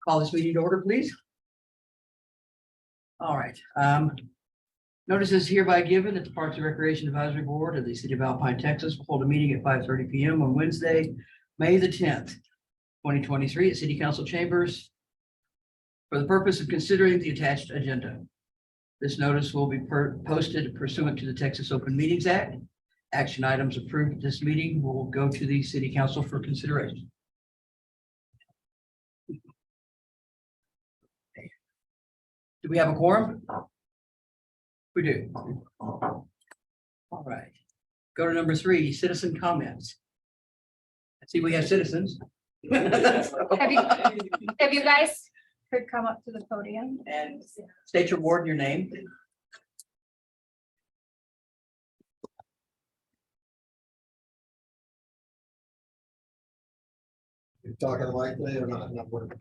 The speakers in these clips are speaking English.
Call this meeting to order, please. All right. Notice is hereby given that the Parks and Recreation Advisory Board of the City of Alpine, Texas will hold a meeting at 5:30 p.m. on Wednesday, May the 10th, 2023 at City Council Chambers for the purpose of considering the attached agenda. This notice will be posted pursuant to the Texas Open Meetings Act. Action items approved at this meeting will go to the City Council for consideration. Do we have a quorum? We do. All right. Go to number 3, citizen comments. I see we have citizens. Have you guys could come up to the podium? And state your ward and your name. You're talking lightly or not? Not working.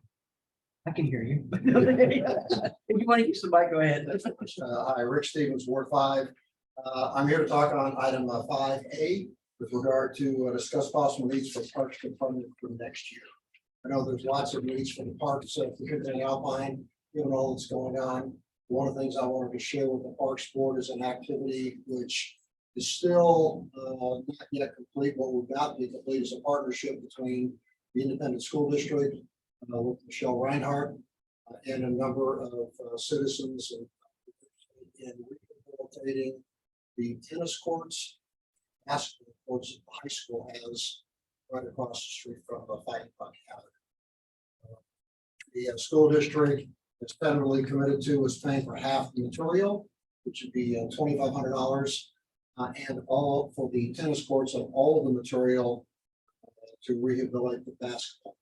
I can hear you. If you want to use the mic, go ahead. Hi, Rick Stevens, Ward 5. I'm here to talk on item 5A with regard to discuss possible needs for parks component for next year. I know there's lots of needs for the parks, particularly in Alpine, given all that's going on. One of the things I wanted to share with the Parks Board is an activity which is still not yet complete. What we've got to be complete is a partnership between the Independent School District with Michelle Reinhardt and a number of citizens in rehabilitating the tennis courts, basketball courts that the high school has right across the street from Fighting Buck Alley. The school district is federally committed to is paying for half the material, which would be $2,500, and all for the tennis courts and all of the material to rehabilitate the basketball.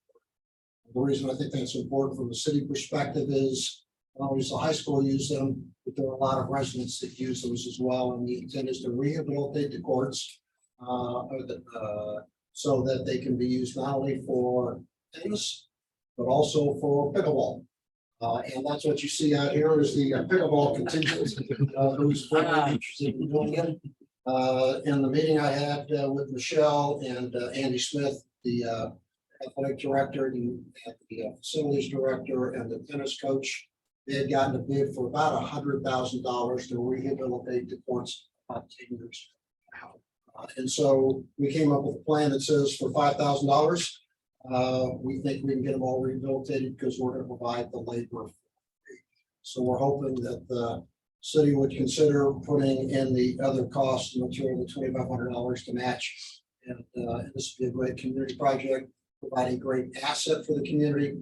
The reason I think that's important from the city perspective is not only does the high school use them, but there are a lot of residents that use those as well. And the intent is to rehabilitate the courts so that they can be used not only for tennis, but also for pickleball. And that's what you see out here is the pickleball contingent who's very interested in doing it. In the meeting I had with Michelle and Andy Smith, the athletic director and the facilities director and the tennis coach, they had gotten a bid for about $100,000 to rehabilitate the courts about 10 years ago. And so we came up with a plan that says for $5,000, we think we can get them all rehabilitated because we're going to provide the labor. So we're hoping that the city would consider putting in the other costs and material, the $2,500 to match. And this would be a great community project, provide a great asset for the community.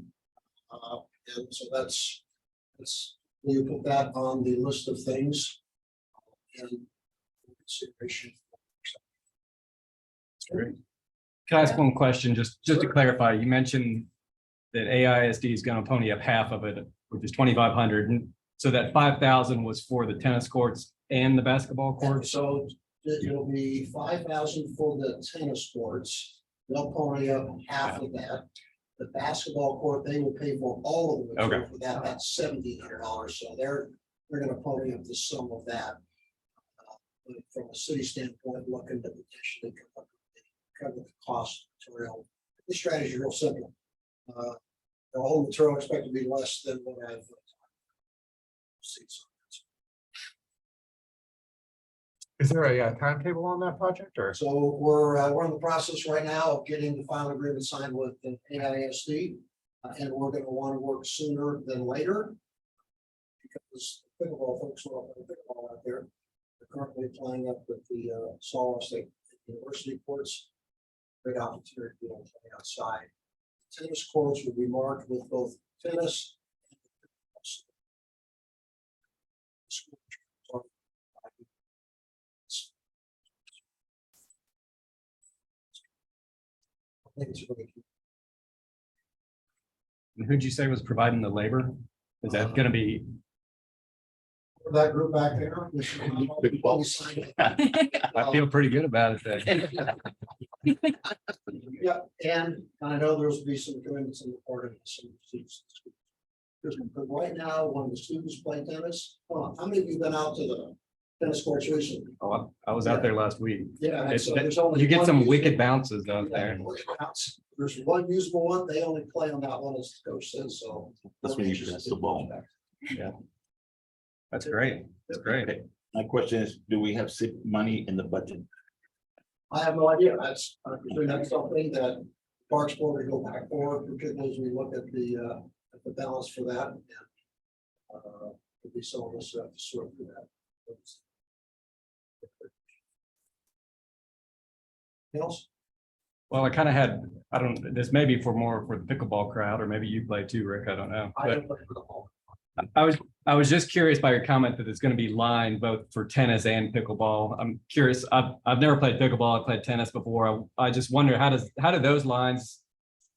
And so that's we put that on the list of things and consideration. Can I ask one question, just to clarify? You mentioned that AISD is going to pony up half of it, which is $2,500, and so that $5,000 was for the tennis courts and the basketball courts. So it'll be $5,000 for the tennis courts. They'll pony up half of that. The basketball court, they will pay for all of the material for that. That's $1,700. So they're going to pony up the sum of that. But from a city standpoint, looking to potentially cover the cost of material. This strategy is real simple. The whole material expected to be less than what I've seen. Is there a timetable on that project or? So we're in the process right now of getting the final agreement signed with the AISD, and we're going to want to work sooner than later because the pickleball folks are up in pickleball out there. They're currently playing up with the Salt State University courts. Great opportunity to play outside. Tennis courts will be marked with both tennis and school. I think it's really key. And who'd you say was providing the labor? Is that going to be? That group back there. Big balls. I feel pretty good about it then. Yeah, and I know there's be some commitments in the part of some students. But right now, when the students play tennis, how many of you been out to the tennis courts recently. Oh, I was out there last week. Yeah. and It's- so there's only You get one some usable- wicked bounces out there. There's one usable one. They only play on that one, as the coach says, so. That's when you pass the ball. That's great. That's great. My question is, do we have money in the budget? I have no idea. I presume that's something that Parks Board will go back for, particularly as we look at the balance for that. And, Could be some of us have to sort through that. Anything else? Well, I kind of had, I don't, this may be for more for the pickleball crowd, or maybe you play too, Rick. I don't know. I But don't look for the ball. I was just curious by your comment that it's going to be lined both for tennis and pickleball. I'm curious. I've never played pickleball. I played tennis before. I just wonder how do those lines,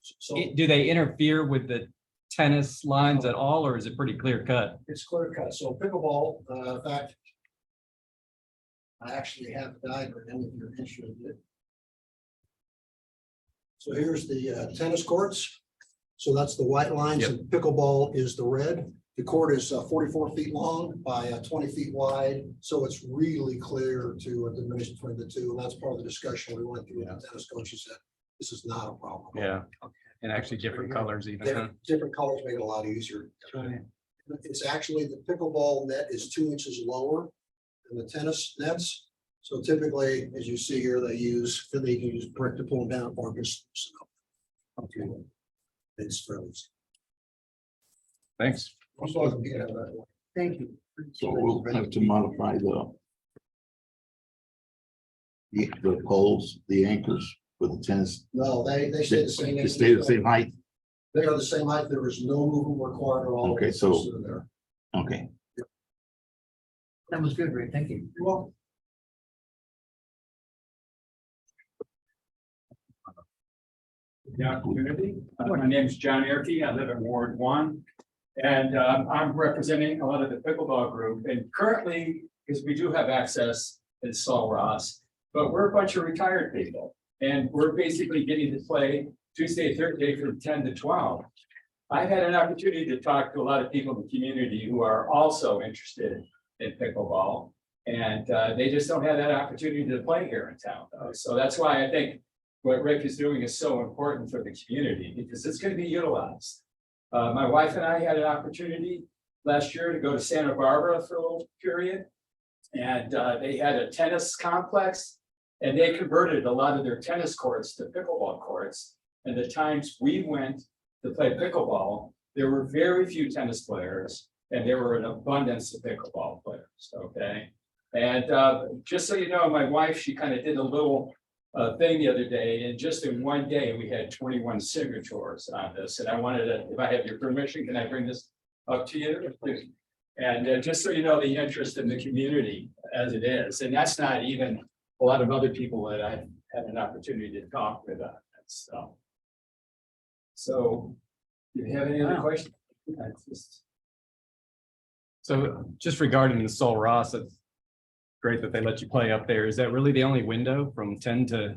So do they interfere with the tennis lines at all, or is it pretty clear cut? it's clear cut. So pickleball, in fact, I actually have a diagram if you're interested in it. So here's the tennis courts. So that's the white lines, Yep. and pickleball is the red. The court is 44 feet long by 20 feet wide, so it's really clear to diminish between the two. And that's part of the discussion we went through with the tennis coaches said, this is not a problem. Yeah, and actually different colors even. huh? Different colors make it a lot easier. It's actually, the pickleball net is 2 inches lower than the tennis nets. So typically, as you see here, they use brick to pull them down or just. It's fairly. Thanks. Thank you. So we'll have to modify the poles, the anchors for the tennis. No, they stay the same. They stay the same height. They are the same height. There is no movement required at all. Okay, so- There. Okay. That was good, Rick. Thank you. You're welcome. The opportunity. My name is John Erkey. I live in Ward 1. And I'm representing a lot of the pickleball group. And currently, because we do have access in Sol Ross, but we're a bunch of retired people. And we're basically getting to play Tuesday, Thursday from 10 to 12. I've had an opportunity to talk to a lot of people in the community who are also interested in pickleball. And they just don't have that opportunity to play here in town. So that's why I think what Rick is doing is so important for the community, because it's going to be utilized. My wife and I had an opportunity last year to go to Santa Barbara for a little period. And they had a tennis complex, and they converted a lot of their tennis courts to pickleball courts. And the times we went to play pickleball, there were very few tennis players, and there were an abundance of pickleball players, okay? And just so you know, my wife, she kind of did a little thing the other day, and just in one day, we had 21 signatures on this. And I wanted to, if I have your permission, can I bring this up to you? And just so you know, the interest in the community as it is, and that's not even a lot of other people that I've had an opportunity to talk with on that. So, do you have any other questions? So just regarding the Sol Ross, it's great that they let you play up there. Is that really the only window from 10 to?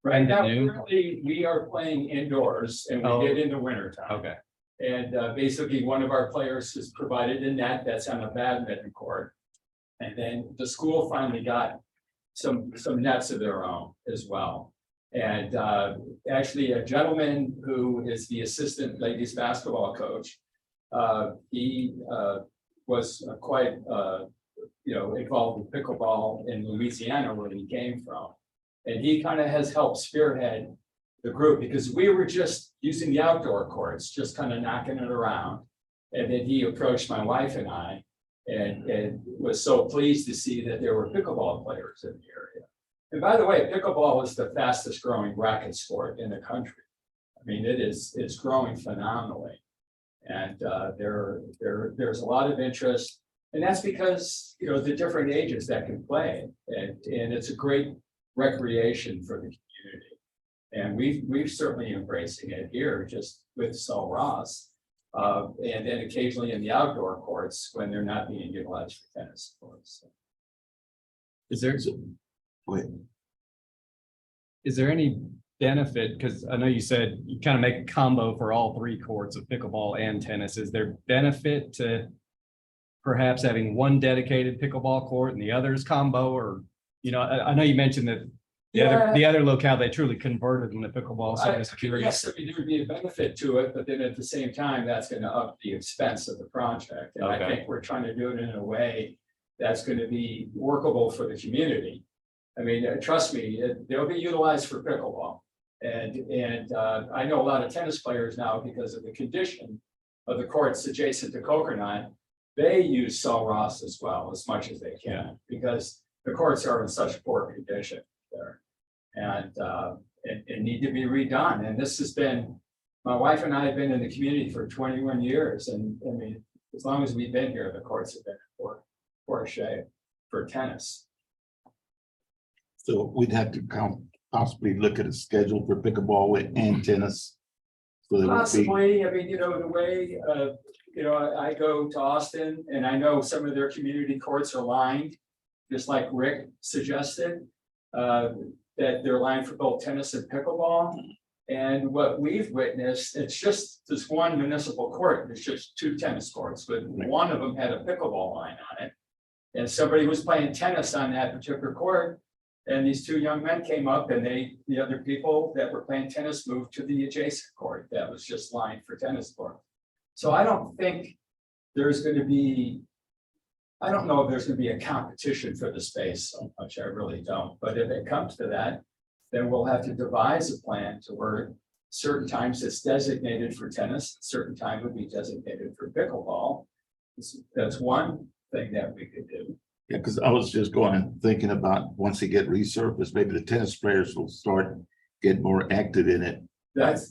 Right now, noon? currently, we are playing indoors, and Oh. we did in the winter time. Okay, And basically, one of our players has provided a net that's on a badminton court. And then the school finally got some nets of their own as well. And actually, a gentleman who is the assistant ladies basketball coach, he was quite involved with pickleball in Louisiana, where he came from. And he kind of has helped spearhead the group, because we were just using the outdoor courts, just kind of knocking it around. And then he approached my wife and I, and was so pleased to see that there were pickleball players in the area. And by the way, pickleball is the fastest growing racket sport in the country. I mean, it's growing phenomenally. And there's a lot of interest, and that's because, the different ages that can play, and it's a great recreation for the community. And we've certainly embracing it here, just with Sol Ross. And then occasionally in the outdoor courts when they're not being utilized for tennis courts. is there, Wait, is there any benefit? Because I know you said you kind of make a combo for all three courts of pickleball and tennis. Is there benefit to perhaps having one dedicated pickleball court and the others combo, or, I know you mentioned that the other locale, they truly converted them to pickleball. So I was curious. Yes, I mean, there would be a benefit to it, but then at the same time, that's gonna up the expense of the project. And I Okay. think we're trying to do it in a way that's gonna be workable for the community. I mean, trust me, they'll be utilized for pickleball. And I know a lot of tennis players now, because of the condition of the courts adjacent to Coconut, they use Sul Ross as well, as much as they can, because the courts are in such poor condition there. And need to be redone. And this has been, my wife and I have been in the community for 21 years. And I mean, as long as we've been here, the courts have been in poor shape for tennis. So we'd have to possibly look at a schedule for pickleball and tennis. So there would be, Possibly, I mean, the way, I go to Austin and I know some of their community courts are lined, just like Rick suggested. That they're lined for both tennis and pickleball. And what we've witnessed, it's just this one municipal court, it's just 2 tennis courts, but one of them had a pickleball line on it. And somebody was playing tennis on that particular court. And these 2 young men came up and the other people that were playing tennis moved to the adjacent court that was just lined for tennis court. So I don't think there's going to be, I don't know if there's going to be a competition for the space so much. I really don't. But if it comes to that, then we'll have to devise a plan to where certain times it's designated for tennis, certain time would be designated for pickleball. That's one thing that we could do. yeah, because I was just thinking about once they get resurfaced, maybe the tennis players will start getting more active in it. That's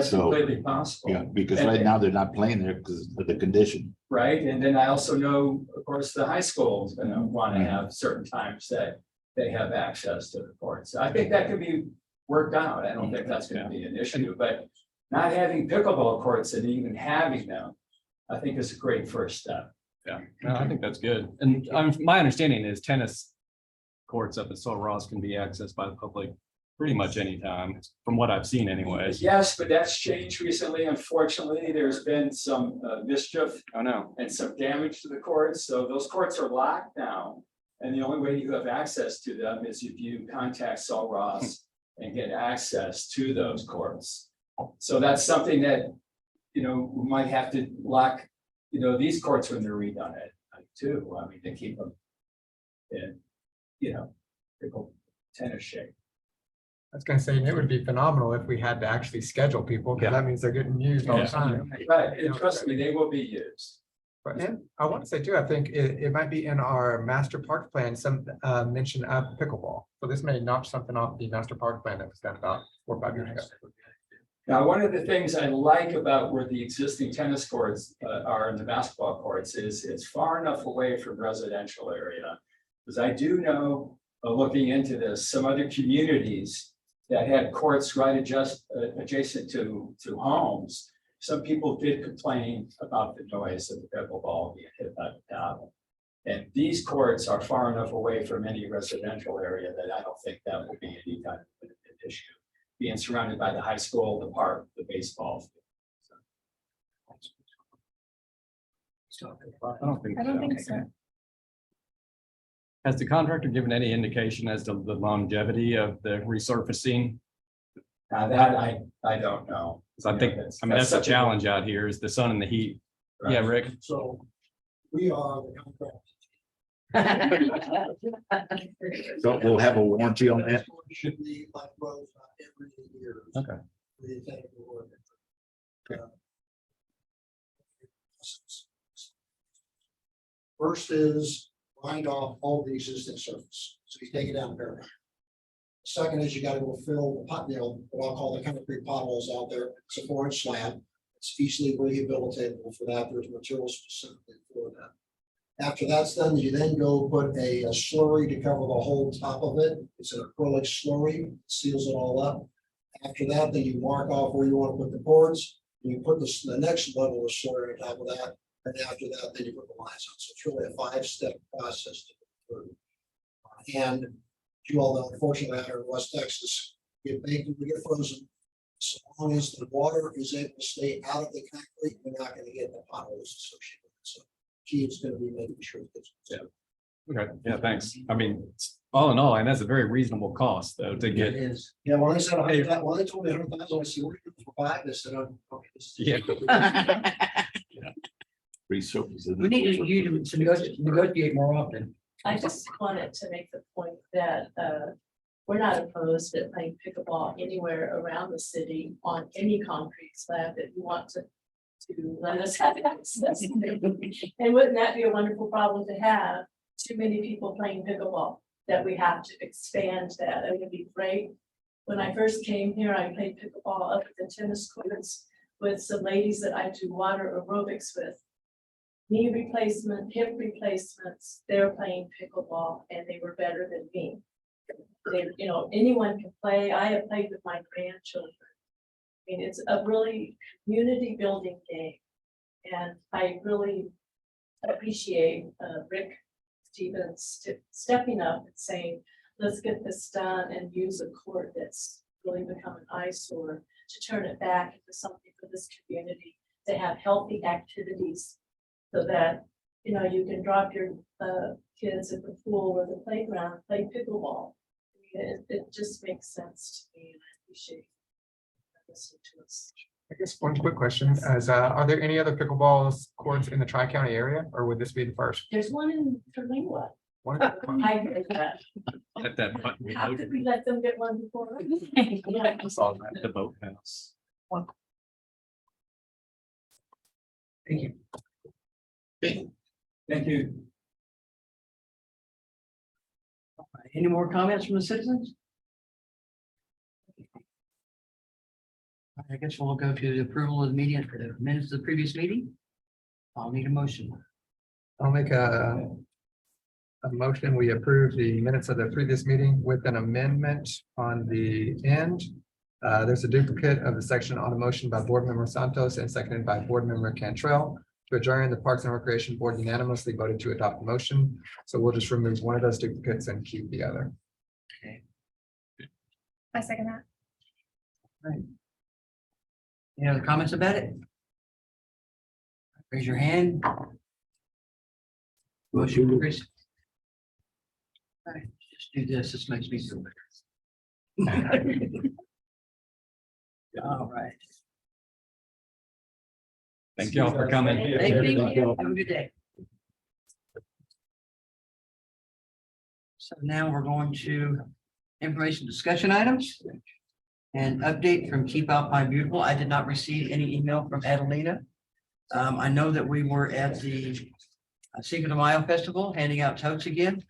so, completely possible. Yeah, because right now they're not playing there because of the condition. Right, and then I also know, of course, the high school is gonna wanna have certain times that they have access to the courts. I think that could be worked out. I don't think that's gonna be an issue, but not having pickleball courts and even having them, I think is a great first step. Yeah, no, I think that's good. And my understanding is tennis courts up at Sul Ross can be accessed by the public pretty much anytime, from what I've seen anyways. Yes, but that's changed recently. Unfortunately, there's been some mischief I know. and some damage to the courts. So those courts are locked now. And the only way you have access to them is if you contact Sul Ross and get access to those courts. So that's something that, we might have to lock, these courts when they're redone it too. I mean, to keep them in, pickle tennis shape. I was gonna say, and it would be phenomenal if we had to actually schedule people, because that means they're getting used all the Yeah. time. Right, and trust me, they will be used. But and I want to say too, I think it might be in our master park plan, some mention of pickleball. So this may knock something off the master park plan that was done about 4 or 5 years ago. Now, one of the things I like about where the existing tennis courts are in the basketball courts is it's far enough away from residential area. Because I do know, looking into this, some other communities that had courts right adjacent to homes. Some people did complain about the noise of the pickleball being hit by the paddle. And these courts are far enough away from any residential area that I don't think that would be any kind of an issue. Being surrounded by the high school, the park, the baseball field. I don't think I don't think so. Has the contractor given any indication as to the longevity of the resurfacing? Now that I don't know. 'Cause I think, that's the something- challenge out here is the sun and the heat. Yeah, Rick. So we are the contract. So we'll have a warranty on that. Should be like both every year. Okay. We take the work. First is grind off all the existing surface, so you take it down paragraph. Second is you gotta go fill the pot, what I'll call the concrete potholes out there. It's a 4-inch slab. It's easily rehabilitatable for that. There's materials specifically for that. After that's done, you then go put a slurry to cover the whole top of it. It's an acrylic slurry, seals it all up. After that, then you mark off where you want to put the boards. You put the next level of slurry on top of that. And after that, then you put the lines on. So it's really a 5-step process to go through. And you all know, unfortunately, out here in West Texas, we get frozen. So long as the water is able to stay out of the concrete, we're not going to get the potholes associated with it. So key is gonna be making sure that. Okay, yeah, thanks. I mean, all in all, and that's a very reasonable cost though to It get. is. Yeah, when they said, well, they told me 100,000, I said, we're looking for 5, they said, oh, okay. Yeah. Resurface it. We need to negotiate more often. I just wanted to make the point that we're not opposed to playing pickleball anywhere around the city on any concrete slab that you want to let us have access to. And wouldn't that be a wonderful problem to have? Too many people playing pickleball, that we have to expand that. It would be great. When I first came here, I played pickleball up at the tennis courts with some ladies that I do water aerobics with. Knee replacement, hip replacements, they're playing pickleball and they were better than me. They, you know, anyone can play. I have played with my grandchildren. I mean, it's a really community building game. And I really appreciate Rick Stevens stepping up and saying, let's get this done and use a court that's really become an eyesore to turn it back into something for this community, to have healthy activities. So that, you know, you can drop your kids at the pool or the playground, play pickleball. I mean, it just makes sense to me, and I appreciate listening to us. I guess one quick question is, are there any other pickleball courts in the Tri-County area, or would this be the first? There's one in Terlingua. One? I heard that. At that button. How could we let them get one before? I saw that. The boathouse. Thank you. Thank you. Any more comments from the citizens? I guess we'll go to the approval of the meeting, the minutes of the previous meeting. I'll need a motion. I'll make a motion. We approve the minutes of the previous meeting with an amendment on the end. There's a duplicate of the section on a motion by Board Member Santos and seconded by Board Member Cantrell. To adjourn, the Parks and Recreation Board unanimously voted to adopt the motion. So we'll just remove one of those duplicates and keep the other. I second that. Any other comments about it? Raise your hand. Motion carries. All right, just do this. This makes me feel better. All right. Thank you all for coming. Thank you. Have a good day. So now we're going to information discussion items. And update from Keep Alpine Beautiful. I did not receive any email from Adelina. I know that we were at the Cinco de Mayo Festival handing out totes again.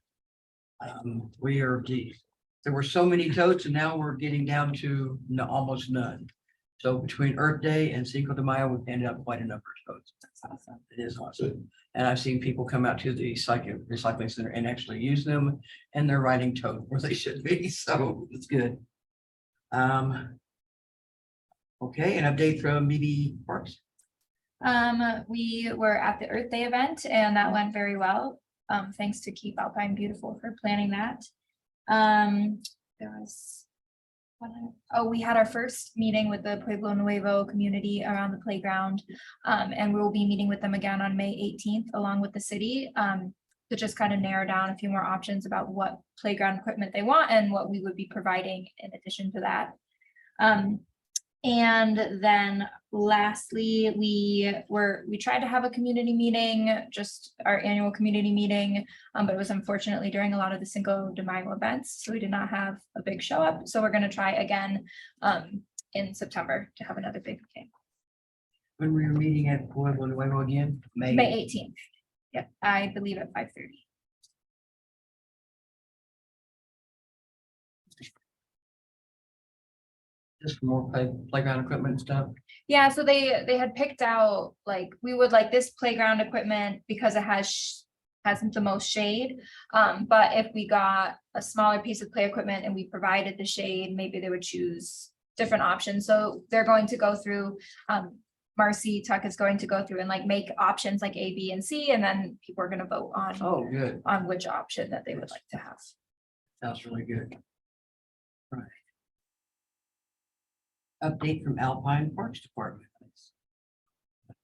There were so many totes and now we're getting down to almost none. So between Earth Day and Cinco de Mayo, we've handed out quite a number of totes. That's awesome. It is awesome. And I've seen people come out to the recycling center and actually use them and they're writing tote where they should be. So it's good. Okay, an update from BB Parks. We were at the Earth Day event and that went very well. Thanks to Keep Alpine Beautiful for planning that. We had our first meeting with the Pueblo Nuevo community around the playground. And we'll be meeting with them again on May 18th, along with the city, to just kind of narrow down a few more options about what playground equipment they want and what we would be providing in addition to that. And then lastly, we tried to have a community meeting, just our annual community meeting, but it was unfortunately during a lot of the Cinco de Mayo events, so we did not have a big show up. So we're going to try again in September to have another big game. When we were meeting at Pueblo Nuevo again, May 18th. Yep, I believe at 5:30. just for more playground equipment and stuff. Yeah, so they had picked out, like, we would like this playground equipment because it has the most shade. But if we got a smaller piece of play equipment and we provided the shade, maybe they would choose different options. So they're going to go through, Marcy Tuck is going to go through and like make options like A, B, and C, and then people are gonna vote on Oh, good. which option that they would like to have. Sounds really good. Right. Update from Alpine Parks Department.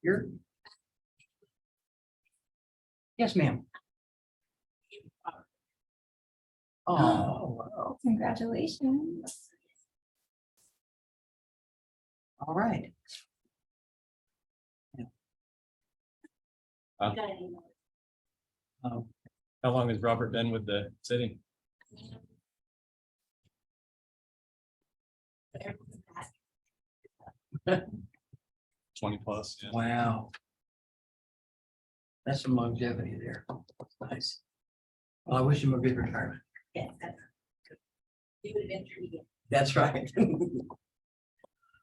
Here. Yes, ma'am. Oh, wow. Congratulations. All right. How long has Robert been with the city? 20 plus. Yeah. Wow. That's some longevity there. Nice. Well, I wish him a good retirement. That's right.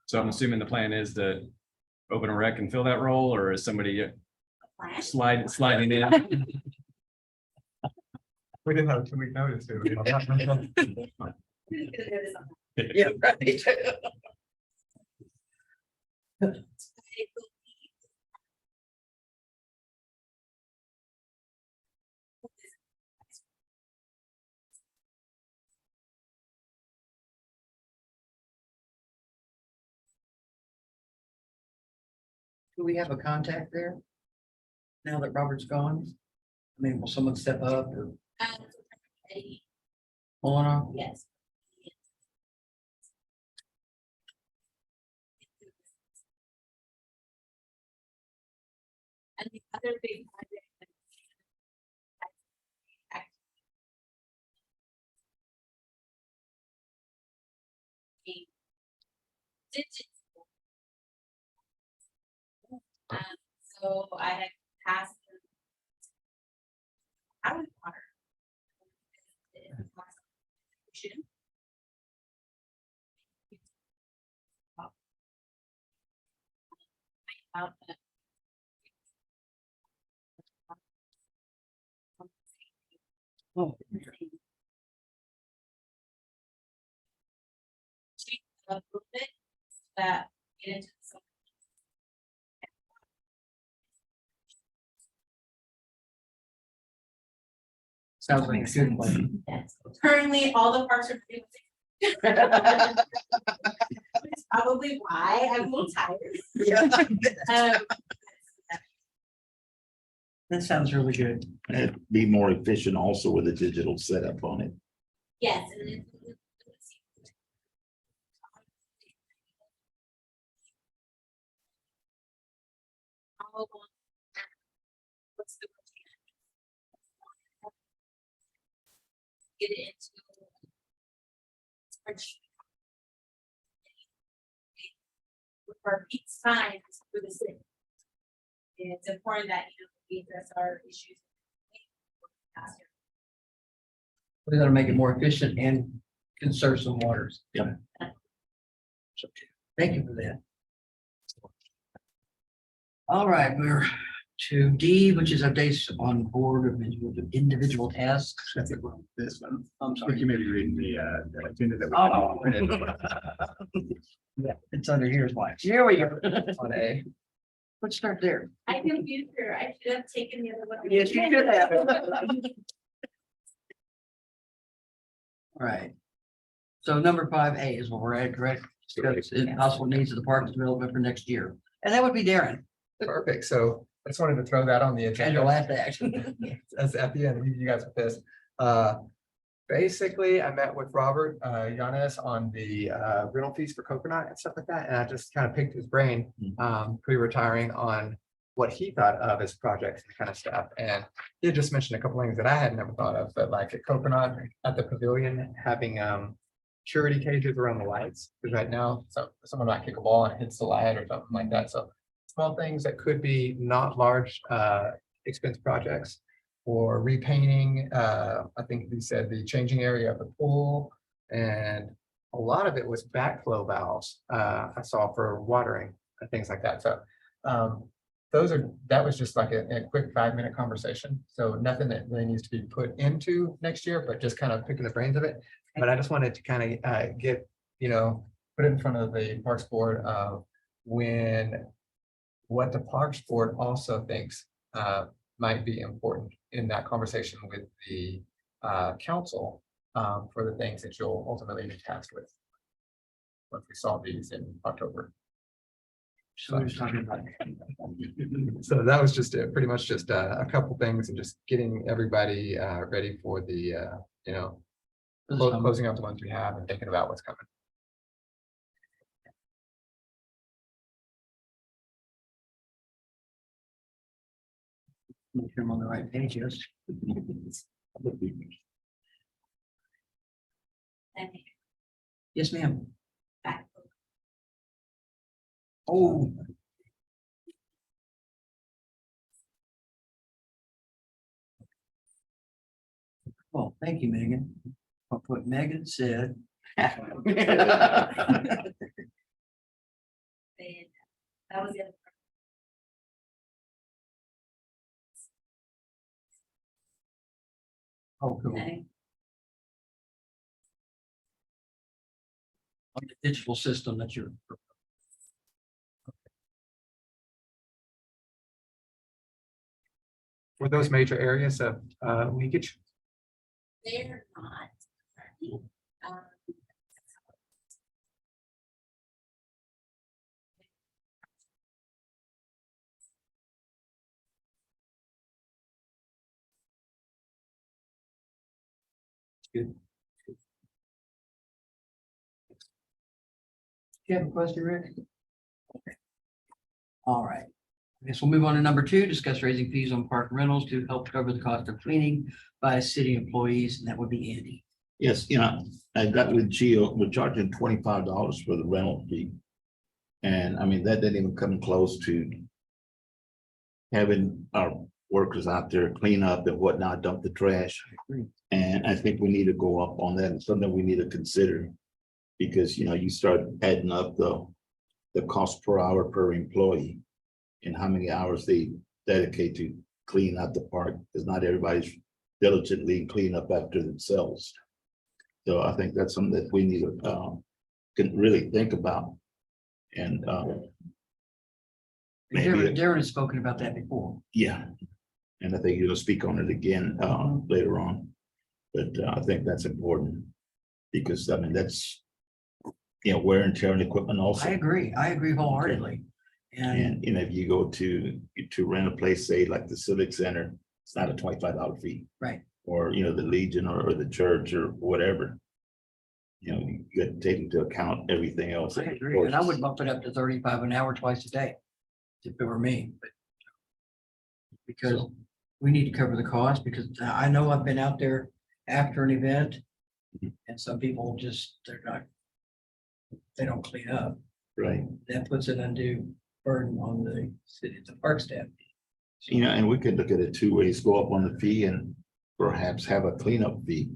So I'm assuming the plan is to open a rec and fill that role, or is somebody sliding in? We didn't have a 2 week notice. did we? Yeah, right. Do we have a contact there? Now that Robert's gone? I mean, will someone step up or hold on? Yes. And the other big project. So I had passed. Out of water. Out the- Oh, Change a little bit that get into some. sounds like a good plan. Yes. Currently, all the parks are. It's probably why I'm a little tired. Yeah, Um, that sounds really good. It'd be more efficient also with a digital setup on it. yes, and it's. How long- What's the? Get it into. Spreadsheet. With our peak signs for the city. And it's important that, we address our issues. We're gonna make it more efficient and conserve some waters. Yep. Thank you for that. All right, we're to D, which is updates on board of individual tasks. I think we're on this one. I'm I think sorry. you may be reading the agenda that. Oh. Yeah, it's under here's why. Here we go. On A. Let's start there. I confused her. I should have taken the other one. Yes, you should have. All right. So number 5A is what we're at, correct? Discuss possible needs of the parks development for next year. And that would be Darren Perfect. So I just wanted to throw that on the and agenda. your last act. As at the end, you guys with this. Basically, I met with Robert Yanes on the rental fees for coconut and stuff like that, and I just kind of picked his brain pre-retiring on what he thought of as projects and kind of stuff. And he had just mentioned a couple things that I had never thought of, but like at Coconut at the pavilion, having security cages around the lights, because right now, so someone might kick a ball and it hits the light or something like that. So small things that could be not large expense projects. Or repainting, I think he said the changing area of the pool, and a lot of it was backflow valves. I saw for watering and things like that. So that was just like a quick 5-minute conversation. So nothing that really needs to be put into next year, but just kind of picking the brains of it. But I just wanted to kind of get, put it in front of the Parks Board what the Parks Board also thinks might be important in that conversation with the council for the things that you'll ultimately be tasked with. Once we solve these in October. So we're just talking about. So that was just pretty much just a couple things and just getting everybody ready for the, closing out the ones we have and thinking about what's coming. Make sure I'm on the right page, yes. Yes, ma'am. Oh. Well, thank you, Megan. I'll put Megan said. That was it. Oh, cool. Okay. On the digital system that you're. For those major areas of leakage, They're not. Um, Good. Do you have a question, Rick? Okay. All right. I guess we'll move on to number 2, discuss raising fees on park rentals to help cover the cost of cleaning by city employees, and that would be Andy. Yes, I got with Geo, we're charging $25 for the rental fee. And I mean, that didn't even come close to having our workers out there clean up and whatnot, dump the trash. And I think we need to go up on that. It's something we need to consider. Because, you start adding up the cost per hour per employee and how many hours they dedicate to clean out the park, because not everybody's diligently clean up after themselves. So I think that's something that we need to can really think about. And maybe, Darren has spoken about that before. yeah. And I think you'll speak on it again later on. But I think that's important because I mean, that's, wear and tear on equipment also. I agree wholeheartedly. And And if you go to rent a place, say like the Civic Center, it's not a $25 fee. right, Or, the Legion or the church or whatever. You got to take into account everything else. I agree. And I would bump it up to 35 an hour twice a day. If it were me, but. Because we need to cover the cost, because I know I've been out there after an event. And some people just, they don't clean up. Right. That puts an undue burden on the city, the park staff. And we could look at it 2 ways, go up on the fee and perhaps have a cleanup fee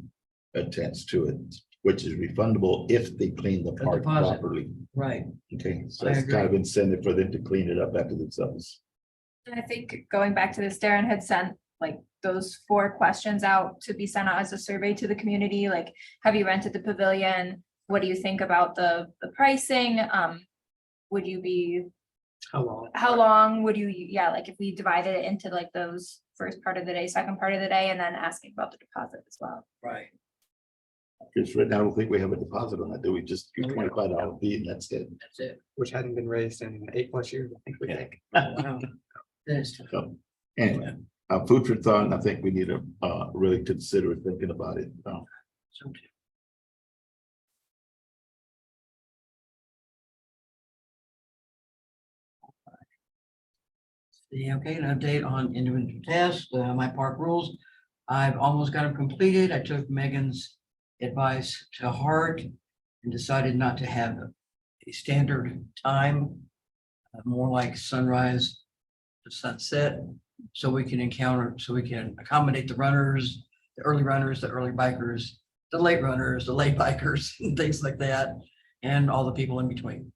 attached to it, which is refundable if they clean the A park deposit. properly. Right, Okay, so I that's kind of agree. incentive for them to clean it up after themselves. And I think going back to this, Darren had sent like those 4 questions out to be sent out as a survey to the community, like, have you rented the pavilion? What do you think about the pricing? Would you be, how long would you, like if we divided it into like those first part of the day, second part of the day, and then asking about the deposit as well. right. Because right now, I don't think we have a deposit on that, do we? Just do $25 fee and that's it. That's it. which hadn't been raised in 8+ years, I think we Yeah. think. Wow. That is tough. So, anyway, food for thought, and I think we need to really consider thinking about it. So too. Okay, an update on individual tasks, my park rules. I've almost got them completed. I took Megan's advice to heart and decided not to have a standard time, more like sunrise to sunset, so we can accommodate the runners, the early runners, the early bikers, the late runners, the late bikers, and things like that, and all the people in between.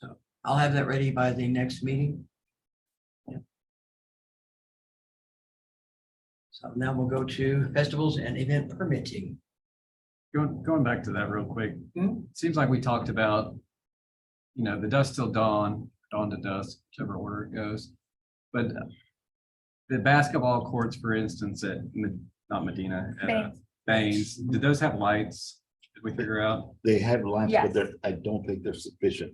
So I'll have that ready by the next meeting. So now we'll go to festivals and event permitting. Going back to that real quick, Hmm? seems like we talked about, the dusk till dawn, dawn to dusk, whichever order it goes. But the basketball courts, for instance, at not Medina, Baines. Baines, did those have lights? Did we figure out? They have lights, Yes. but they're, I don't think they're sufficient.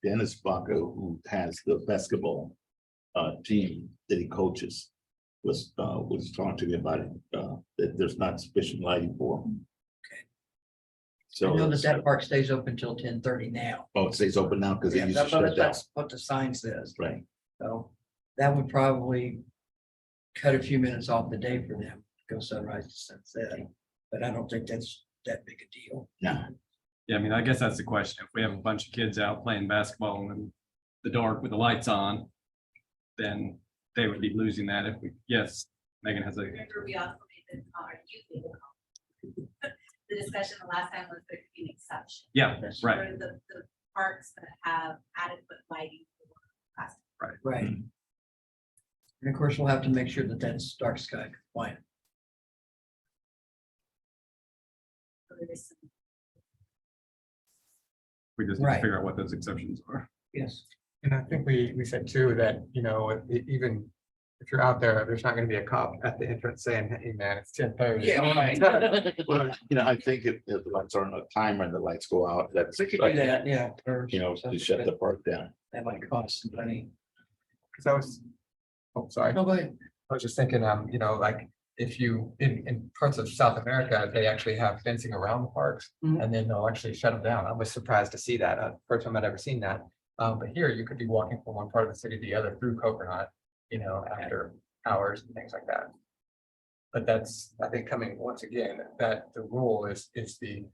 Dennis Baca, who has the basketball team that he coaches, was talking to me about it, that there's not sufficient lighting for them. I So, know that park stays open till 10:30 now. oh, it stays open now because they Yeah, used to shut down. that's what the sign says. Right. So that would probably cut a few minutes off the day for them, to go sunrise to sunset. But I don't think that's that big a deal. No, Yeah, I mean, I guess that's the question. If we have a bunch of kids out playing basketball in the dark with the lights on, then they would be losing that if we, yes, Megan has a, Remember, we also made the discussion the last time was there could be an exception. yeah, right, For the parks that have adequate lighting. For class. Right. And of course, we'll have to make sure that that's dark sky compliant. So there is some- we just need to Right. figure out what those exceptions are. Yes. And I think we said too that, you know, even if you're out there, there's not gonna be a cop at the entrance saying, hey, man, it's 10:30. well, you know, I think if the lights are on a timer and the lights go out, that's, We could do that, yeah. or you know, to something, shut the but park down. That might cost some money. Cause I was, oh, sorry. No, go ahead. I was just thinking, you know, like if you, in parts of South America, they actually have fencing around the parks Mhm. and then they'll actually shut them down. I was surprised to see that. First time I'd ever seen that. But here you could be walking from one part of the city to the other through Coconut, you know, after hours and things like that. But that's, I think, coming once again, that the rule is the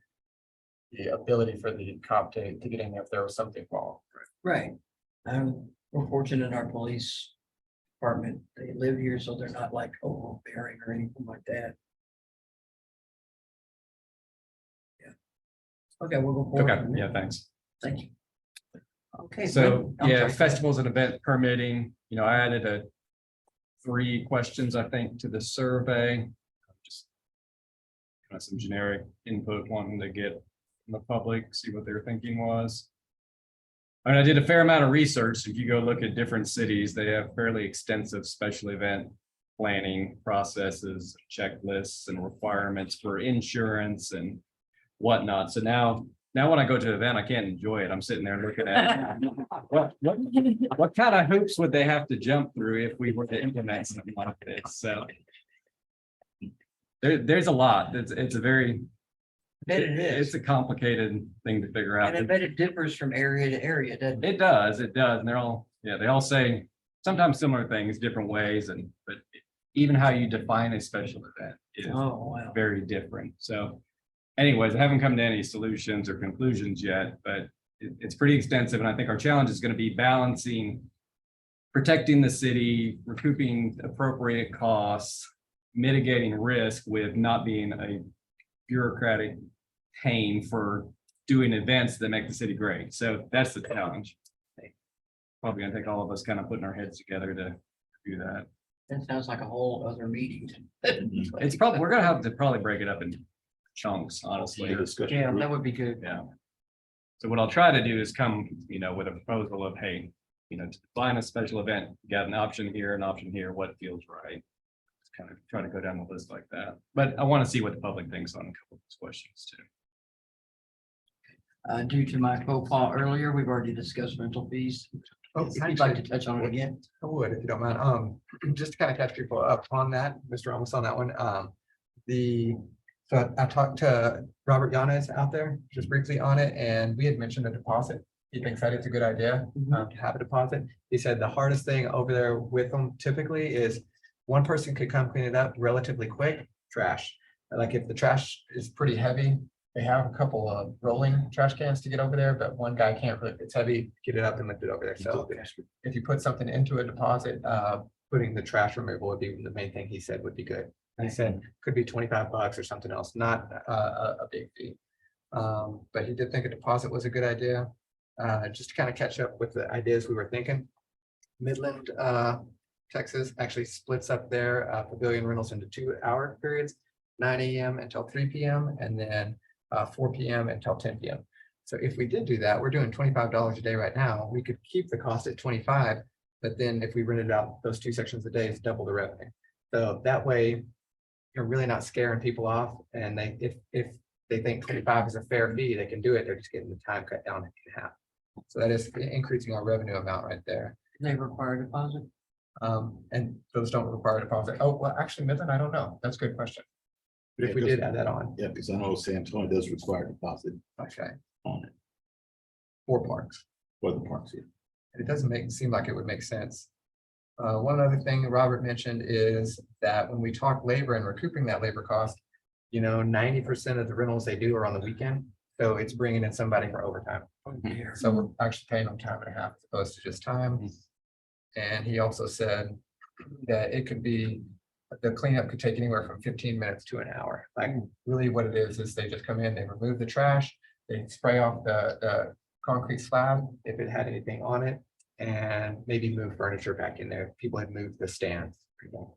ability for the cop to get in if there was something wrong. Right. We're fortunate in our police department. They live here, so they're not like overbearing or anything like that. Yeah. Okay, we'll go forward. Okay, yeah, thanks. Thank you. Okay. So, I'm yeah, sorry. festivals and event permitting, you know, I added 3 questions, I think, to the survey. Just kind of some generic input, wanting to get from the public, see what their thinking was. And I did a fair amount of research. If you go look at different cities, they have fairly extensive special event planning processes, checklists and requirements for insurance and whatnot. So now when I go to an event, I can't enjoy it. I'm sitting there looking at what kind of hoops would they have to jump through if we were to implement something like this? So there's a lot. It's a very, Bet it is. it's a complicated thing to figure out. And I bet it differs from area to area, doesn't it? It does. And they're all, yeah, they all say sometimes similar things, different ways, but even how you define a special event is Oh, wow. very different. So anyways, I haven't come to any solutions or conclusions yet, but it's pretty extensive. And I think our challenge is going to be balancing protecting the city, recouping appropriate costs, mitigating risk with not being a bureaucratic pain for doing events that make the city great. So that's the challenge. Probably gonna take all of us kind of putting our heads together to do that. That sounds like a whole other meeting. It's probably, we're gonna have to probably break it up in chunks, honestly. Discussion Yeah, group. that would be good. Yeah. So what I'll try to do is come, you know, with a proposal of, hey, you know, to define a special event, you got an option here, what feels right. Just kind of try to go down the list like that. But I want to see what the public thinks on a couple of these questions too. Due to my faux pas earlier, we've already discussed rental fees. Oh, If you'd like to touch on it again. I would, if you don't mind. Just to kind of catch people up on that, Mr. Ramos on that one. So I talked to Robert Yanes out there just briefly on it, and we had mentioned a deposit. He thinks that it's a good idea to have a deposit. He said the hardest thing over there with them typically is one person could come clean it up relatively quick, trash. Like if the trash is pretty heavy, they have a couple of rolling trash cans to get over there, but one guy can't really, if it's heavy, get it up and lift it over there. So if you put something into a deposit, putting the trash removal would be the main thing he said would be good. And he said, could be $25 or something else, not a big fee. But he did think a deposit was a good idea. Just to kind of catch up with the ideas we were thinking. Midland, Texas actually splits up their pavilion rentals into 2-hour periods, 9 a.m. until 3 p.m. and then 4 p.m. until 10 p.m. So if we did do that, we're doing $25 a day right now. We could keep the cost at 25, but then if we rented out those 2 sections a day, it's double the revenue. So that way, you're really not scaring people off. And if they think 25 is a fair fee, they can do it, they're just getting the time cut down in half. So that is increasing our revenue amount right there. They require deposit. And those don't require a deposit. Oh, well, actually, Midland, I don't know. That's a good question. But if we did add that on, Yeah, because I know San Antonio does require deposit okay, on it 4 parks. for the parks here. And it doesn't seem like it would make sense. One other thing Robert mentioned is that when we talk labor and recouping that labor cost, 90% of the rentals they do are on the weekend. So it's bringing in somebody for overtime. So we're actually paying them time and a half as opposed to just time. And he also said that it could be, the cleanup could take anywhere from 15 minutes to an hour. Like really what it is they just come in, they remove the trash, they spray off the concrete slab if it had anything on it, and maybe move furniture back in there. People had moved the stands. So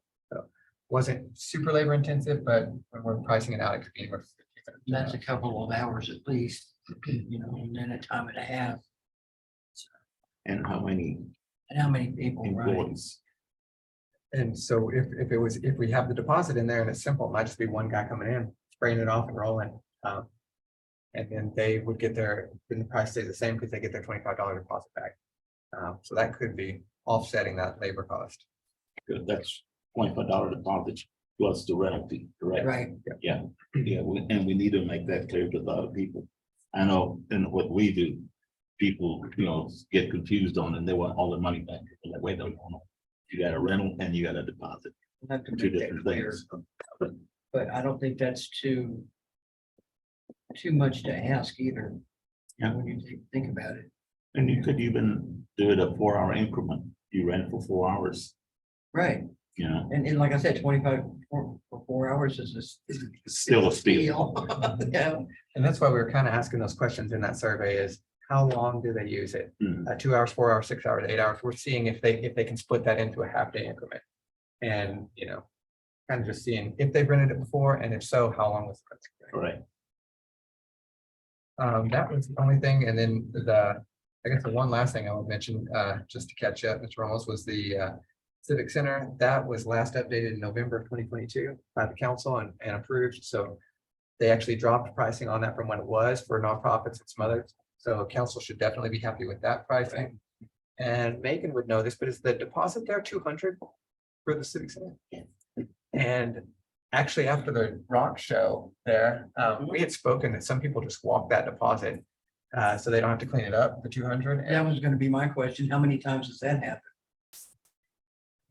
wasn't super labor intensive, but when we're pricing it out, it could be anywhere from 15 minutes. That's a couple of hours at least, and then a time and a half. And how many And how many people, right? employees? And so if we have the deposit in there and it's simple, it might just be one guy coming in, spraying it off and rolling. And then they would get then the price stays the same because they get their $25 deposit back. So that could be offsetting that labor cost. Good, that's $25 deposit plus the rental fee, correct? Right. Yeah, and we need to make that clear to a lot of people. I know, and what we do, people, get confused on and they want all the money back. They're like, wait, no, you got a rental and you got a deposit, We'll have to two make that different clear. things. But I don't think that's too much to ask either. Yeah. When you think about it. And you could even do it a 4-hour increment. You rent for 4 hours, Right. And like I said, 25 for 4 hours is it's still a steal. Yeah. And that's why we were kind of asking those questions in that survey is how long do they use it? Mhm. 2 hours, 4 hours, 6 hours, 8 hours. We're seeing if they can split that into a half-day increment. And, kind of just seeing if they've rented it before, and if so, how long was the rent? Right. That was the only thing. And then I guess the one last thing I would mention, just to catch up, Mr. Ramos, was the Civic Center. That was last updated in November of 2022 by the council and approved. So they actually dropped pricing on that from what it was for nonprofits and some others. So council should definitely be happy with that pricing. And Megan would know this, but is the deposit there $200 for the Civic Center? And actually, after the rock show there, we had spoken that some people just walk that deposit. So they don't have to clean it up, the 200. That was gonna be my question. How many times does that happen?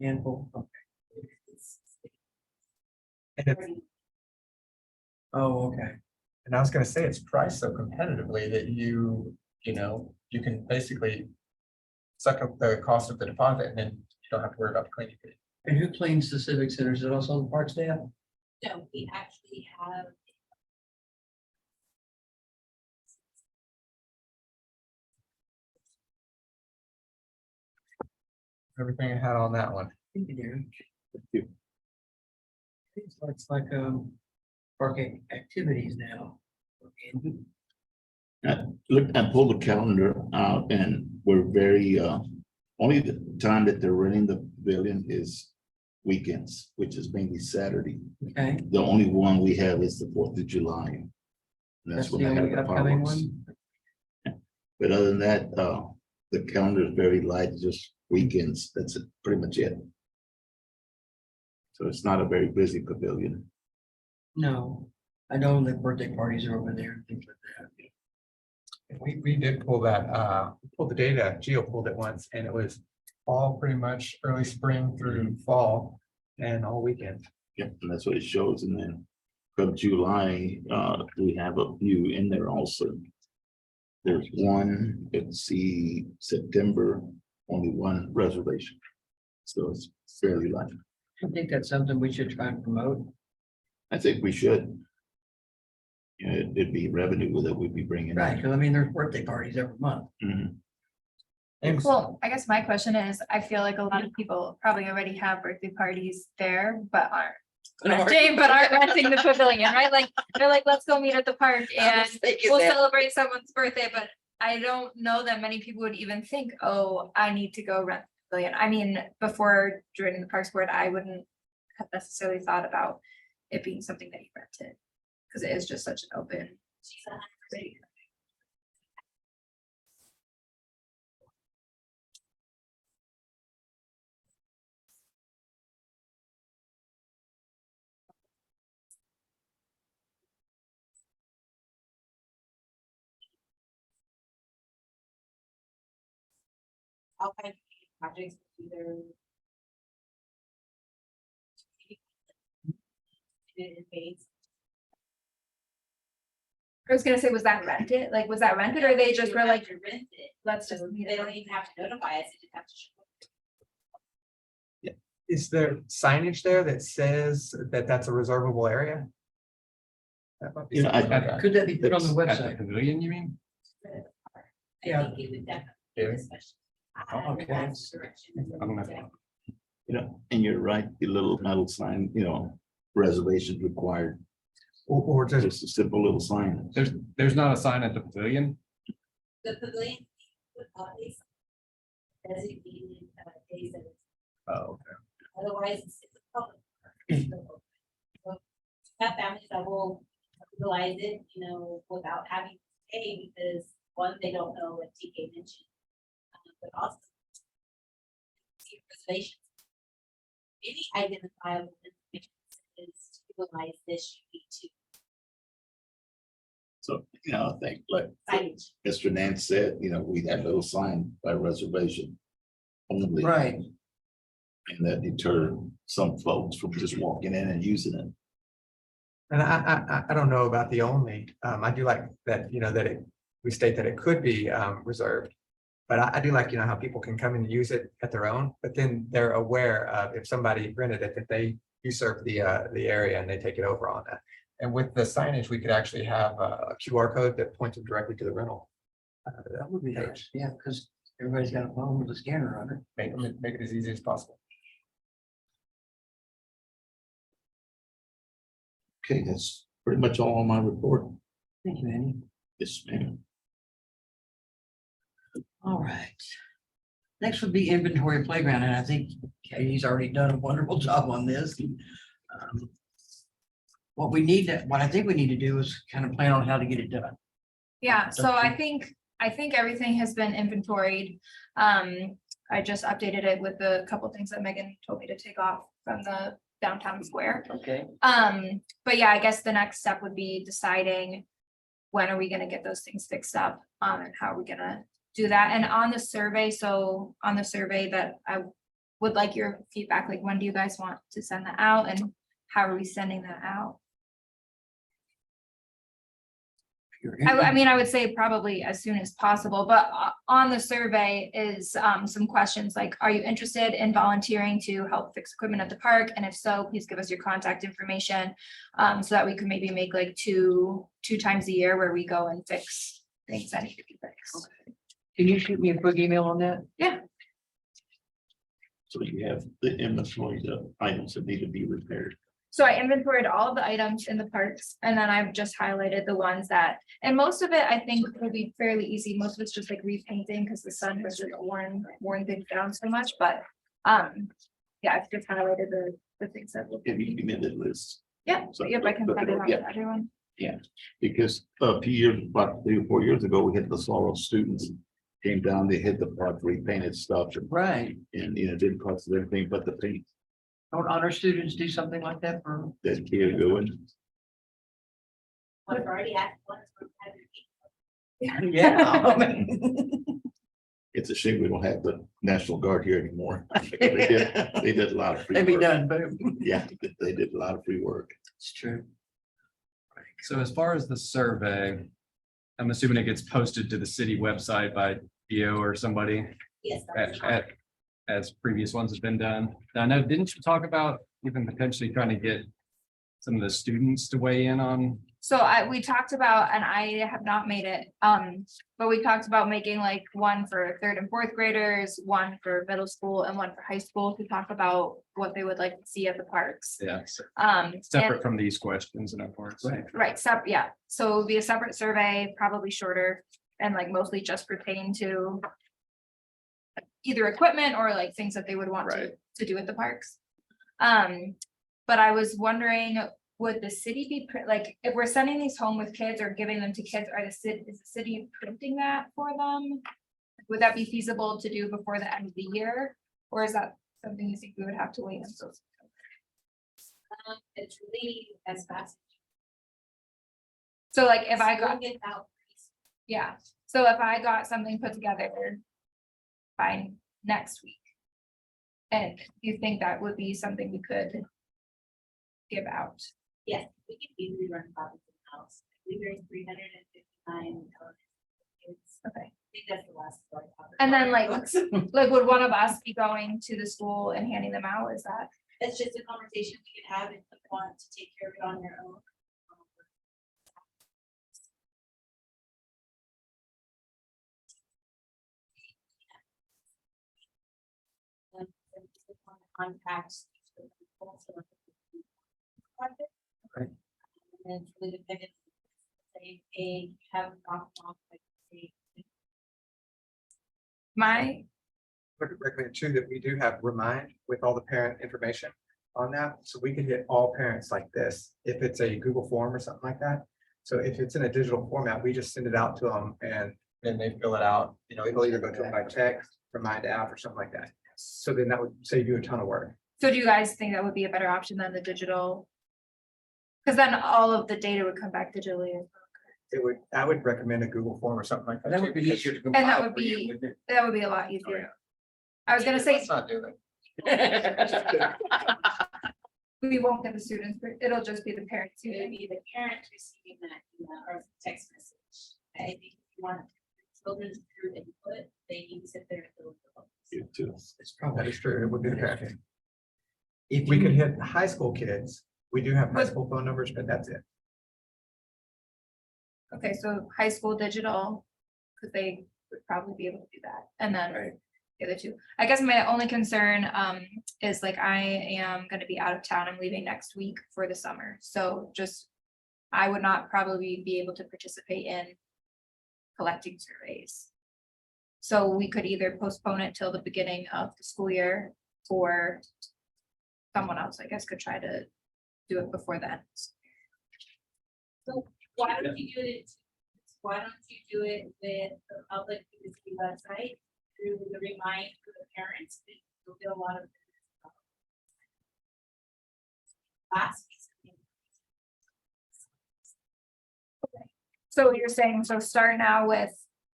Handful. And it's, Oh, okay. and I was gonna say it's priced so competitively that you can basically suck up the cost of the deposit and then you don't have to worry about the cleaning fee. And who cleans the civic center? Is it also the park staff? No, we actually have Everything I had on that one. Thank you. It's like park activities now. Look, I pulled the calendar out and we're very, only the time that they're renting the pavilion is weekends, which is mainly Saturday. Okay. The only one we have is the 4th of July. And That's when the they have only the upcoming fireworks. one? But other than that, the calendar is very light, just weekends. That's pretty much it. So it's not a very busy pavilion. No, I know the birthday parties are over there and things like that. We did pull that, pulled the data, Geo pulled it once, and it was all pretty much early spring through fall and all weekend. Yep, and that's what it shows. And then from July, we have a few in there also. There's one, let's see, September, only one reservation. So it's fairly light. I think that's something we should try and promote. I think we should. It'd be revenue that we'd be bringing. in. Right, because I mean, there's birthday parties every month. Mhm. And Well, I guess my question is, I feel like a lot of people probably already have birthday parties there, but aren't renting the pavilion, right? Like, they're like, let's go meet at the park and we'll celebrate someone's birthday, but I don't know that many people would even think, oh, I need to go rent the pavilion. I mean, before joining the Parks Board, I wouldn't have necessarily thought about it being something that you rented. Cause it is just such an open. She's 100%. All kinds of projects, either. In phase. I was gonna say, was that rented? Like, was that rented or they just were like, To rent it, let's just. they don't even have to notify us, they just have to show. Is there signage there that says that that's a reservable area? That might be You know, I- something like that. Could that be put on the At the website? pavilion, you mean? Yeah. I think it would definitely be Yeah. a discussion. Oh, okay. That's the direction. I don't know. You know, and you're right, the little metal sign, you know, reservations required, Or just, just a simple little sign. There's not a sign at the pavilion. The pavilion would always designated days that it's, Oh, otherwise it's a public. park. So, have families that will utilize it, you know, without having to pay because one, they don't know what TK mentioned. But also. see reservations. Any identifiable information is to utilize this, you need to So, you know, I think like signage. Mr. Nance said, you know, we had a little sign by reservation. Only. Right. And that deter some folks from just walking in and using it. and I don't know about the only, I do like that, you know, that we state that it could be reserved. But I do like, you know, how people can come and use it at their own, but then they're aware of if somebody rented it, that they usurp the area and they take it over on that. And with the signage, we could actually have a QR code that points them directly to the rental. That would be nice, yeah, because everybody's got a phone with a scanner on it. Make it as easy as possible. Okay, that's pretty much all on my report. Thank you, Andy. Yes, ma'am. All right. Next would be inventory playground, and I think Katie's already done a wonderful job on this. What I think we need to do is kind of plan on how to get it done. Yeah, so I Don't think everything has been inventoried. I just updated it with the couple things that Megan told me to take off from the downtown square. Okay. But yeah, I guess the next step would be deciding when are we gonna get those things fixed up, and how are we gonna do that? And on the survey, that I would like your feedback, like when do you guys want to send that out and how are we sending that out? I mean, I would say probably as soon as possible, but on the survey is some questions like, are you interested in volunteering to help fix equipment at the park? And if so, please give us your contact information, so that we could maybe make like two times a year where we go and fix things that need to be fixed. Can you shoot me a quick email on that? So you have the inventory of items that need to be repaired. So I inventoried all of the items in the parks and then I've just highlighted the ones that, and most of it I think will be fairly easy. Most of it's just like repainting because the sun has just worn things down so much, but yeah, I've just highlighted the things that will. If you give me the list. Yeah, So- yep, I can send it out Yeah. to everyone. Because a few years, about 3 or 4 years ago, we had the sorrow students came down, they hit the park, repainted stuff Right. and, you know, didn't cost us anything but the paint Don't honor students do something like that for? that kid going. We've already had one. Yeah. It's a shame we don't have the National Guard here anymore. They did a lot of free They'd be work. done, but Yeah, they did a lot of free work. it's true. so as far as the survey, I'm assuming it gets posted to the city website by BO or somebody Yes. that's as previous ones have been done. Now, I know, didn't you talk about even potentially trying to get some of the students to weigh in on? So we talked about, and I have not made it, but we talked about making like one for 3rd and 4th graders, one for middle school and one for high school to talk about what they would like to see at the parks. Yeah, And- separate from these questions and of course. Right, yeah, so it would be a separate survey, probably shorter, and like mostly just pertain to either equipment or like things that they would want Right. to do at the parks. But I was wondering, would the city be, like, if we're sending these home with kids or giving them to kids, is the city printing that for them? Would that be feasible to do before the end of the year? Or is that something you think we would have to wait until? It's really as fast. So like if I We'll got, get out. yeah, so if I got something put together by next week. And you think that would be something we could give out? Yes, we can easily run copies in the house. We raised 359. Okay. I think that's the last story. And then like would one of us be going to the school and handing them out? Is that? That's just a conversation we could have if you want to take care of it on your own. Contact. Right. And it's really dependent. Say, hey, have a drop off, like, say, My, Would recommend too that we do have Remind with all the parent information on that, so we can hit all parents like this, if it's a Google form or something like that. So if it's in a digital format, we just send it out to them and then they fill it out, you know, it'll either go to them by text, Remind app or something like that. So then that would save you a ton of work. so do you guys think that would be a better option than the digital? Because then all of the data would come back digitally. I would recommend a Google form or something like that. That would too, be because- easier to that compile would for you, be- wouldn't it? That would be a lot easier. I was gonna say, Let's not do it. we won't get the students, but it'll just be the parents who It'd be the parent receiving that email or text message. I think if you want children through input, they need to sit there and fill the books. You too. It's That probably. is true, it would be the parent. If We you could hit high school kids, we do have high But- school phone numbers, but that's it. Okay, so high school digital, because they would probably be able to do that, and then Right. the other two. I guess my only concern is like I am gonna be out of town. I'm leaving next week for the summer, so just. I would not probably be able to participate in collecting surveys. So we could either postpone it till the beginning of the school year, or someone else, I guess, could try to do it before then. So why don't you do it? Why don't you do it with the public university website through the remind for the parents? You'll get a lot of. Last piece of So you're saying, so start now with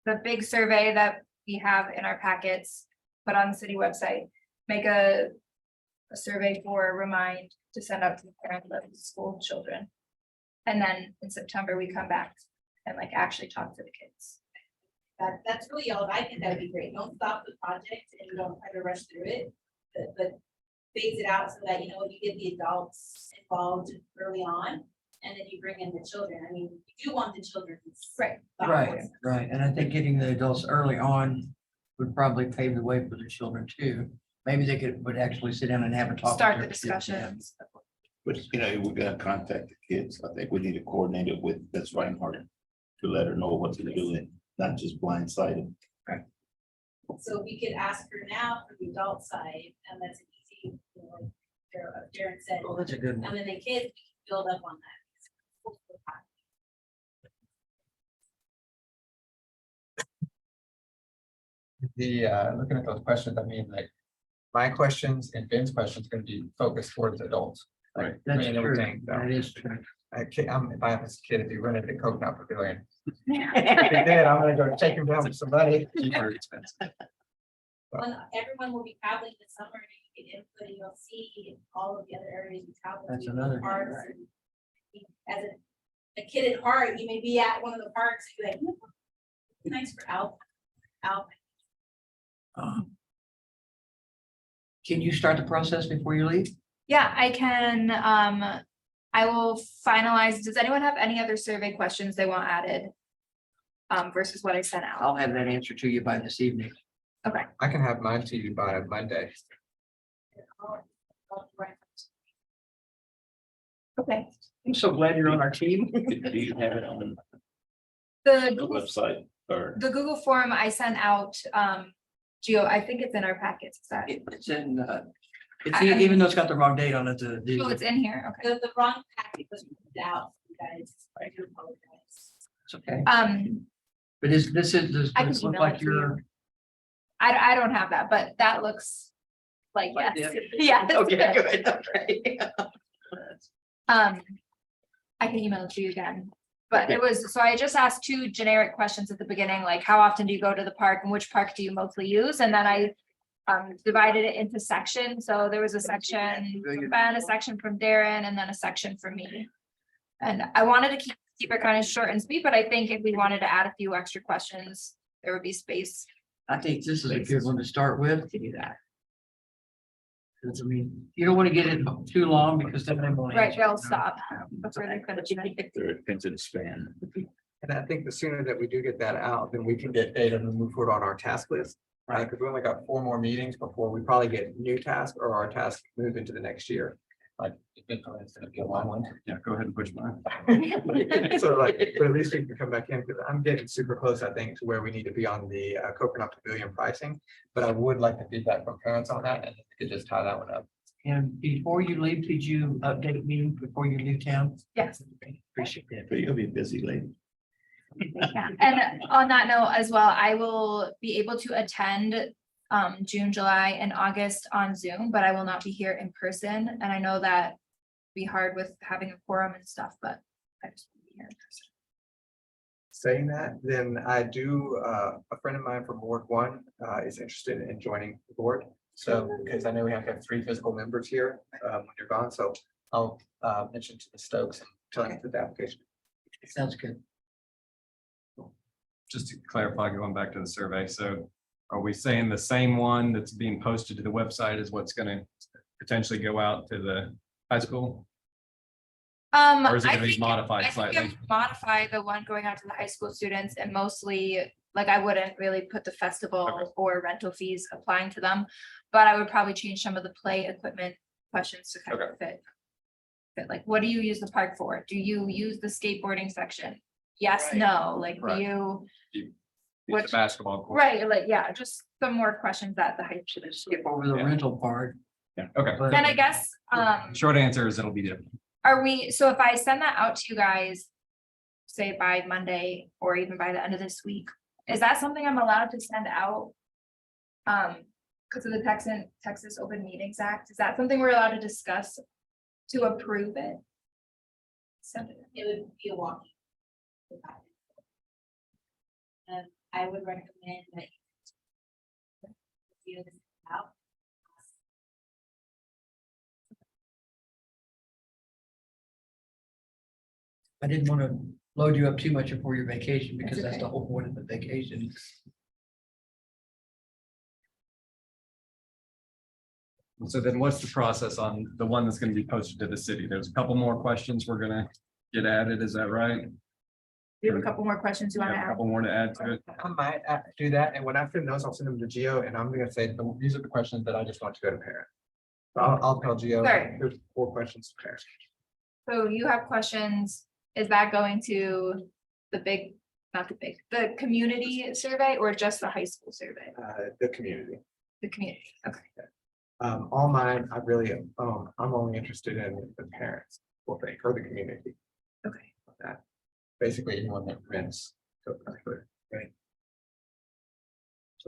the big survey that we have in our packets, put on the city website, make a survey for Remind to send out to the parents of the school children. And then in September, we come back and like actually talk to the kids. That's really all. I think that'd be great. Don't stop the project and don't try to rush through it. But phase it out so that, you know, you get the adults involved early on. And then you bring in the children. I mean, you do want the children. Right. Right, and I think getting the adults early on would probably pave the way for the children too. Maybe they would actually sit down and have a talk. with Start their the kids, yeah. discussions. But you know, we're gonna contact the kids. I think we need to coordinate it with Ms. Reinhardt to let her know what to do and not just blindsided. So we could ask her now for the adult side, and that's an easy, you know, like Darren said, Oh, that's a good one. and then the kids, we can build up on that. Looking at those questions, I mean, like, my questions and Ben's questions are gonna be focused towards adults. Like, That's me and true, everything, so. that is true. If I have this kid, if he rented the Coconut Pavilion. If he did, I'm gonna go take him down for some money. When everyone will be traveling this summer, and you get input, and you'll see all of the other areas we travel. That's to, another thing, parks right. and as a kid at heart, you may be at one of the parks, and be like, "Hmm, it's nice for Alpine. Can you start the process before you leave? Yeah, I can, I will finalize. Does anyone have any other survey questions they want added? Versus what I sent out? I'll have that answer to you by this evening. I can have mine to you by Monday. Okay. I'm so glad you're on our team. Do you have it on The the Google, website or? the Google form I sent out, Geo, I think it's in our packets. Is that? It's in, It's, even though it's got the wrong date on it, Oh, it's in here, okay. The wrong packet was printed out, you guys, I do apologize. it's okay. But This does I can this look email it like to you. your? I don't have that, but that looks like, Like yes, this? yeah. Okay, good, okay. I can email it to you again. But it was, so I just asked two generic questions at the beginning, like how often do you go to the park and which park do you mostly use? And then I divided it into sections. So there was a section from Ben, a section from Darren, and then a section for me. And I wanted to keep it kind of short and sweet, but I think if we wanted to add a few extra questions, there would be space I think this is a good one to start with. to do that. 'Cause, I mean, you don't want to get it too long because then they won't. Right, answer, they'll you know? stop before they finish. Their attention span. And I think the sooner that we do get that out, then we can get data to move forward on our task list. Right, because we only got 4 more meetings before we probably get new tasks or our tasks move into the next year. Like, it's gonna be a long one. Yeah, go ahead and push mine. So like, but at least we can come back in, because I'm getting super close, I think, to where we need to be on the Coconut Pavilion pricing. But I would like the feedback from parents on that, and we could just tie that one up. And before you leave, could you update me before you leave town? Yes. Appreciate that. But you'll be busy later. Yeah, and on that note as well, I will be able to attend June, July, and August on Zoom, but I will not be here in person. And I know that be hard with having a quorum and stuff, but I just want to be here in person. Saying that, then I do, a friend of mine from Ward 1 is interested in joining the board. So, because I know we have to have 3 physical members here when you're gone, so I'll mention to the Stokes and tell them the application. Sounds good. Just to clarify, going back to the survey, so are we saying the same one that's being posted to the website is what's gonna potentially go out to the high school? Or is it I gonna be think- modified I think slightly? I'd modify the one going out to the high school students and mostly, like, I wouldn't really put the festival Okay. or rental fees applying to them. But I would probably change some of the play equipment questions to kind of fit. Like, what do you use the park for? Do you use the skateboarding section? Yes, Right. no, like, do Right. you, It's which- a basketball court. right, like, yeah, just some more questions that the high school. Skip over the Yeah. rental part. Yeah, okay. But- And I guess, Short answer is it'll be different. are we, so if I send that out to you guys, say by Monday or even by the end of this week, is that something I'm allowed to send out? Because of the Texas Open Meetings Act, is that something we're allowed to discuss to approve it? Send it. It would be a walking. I would recommend that. You this out. I didn't want to load you up too much before your vacation because That's that's the okay. whole point of the vacation. So then what's the process on the one that's gonna be posted to the city? There's a couple more questions we're gonna get added, is that right? Do you have a couple more questions you We want have to a add? couple more to add to it. I might do that, and when I send those, I'll send them to Geo, and I'm gonna say, these are the questions that I just want to go to parent. So I'll tell Geo, Sorry. there's 4 questions to parent. So you have questions, is that going to the big, not the big, the community survey or just the high school survey? The community. The community, okay. All mine, I really, I'm only interested in the parents, or the community. Okay. Basically, anyone that rents. So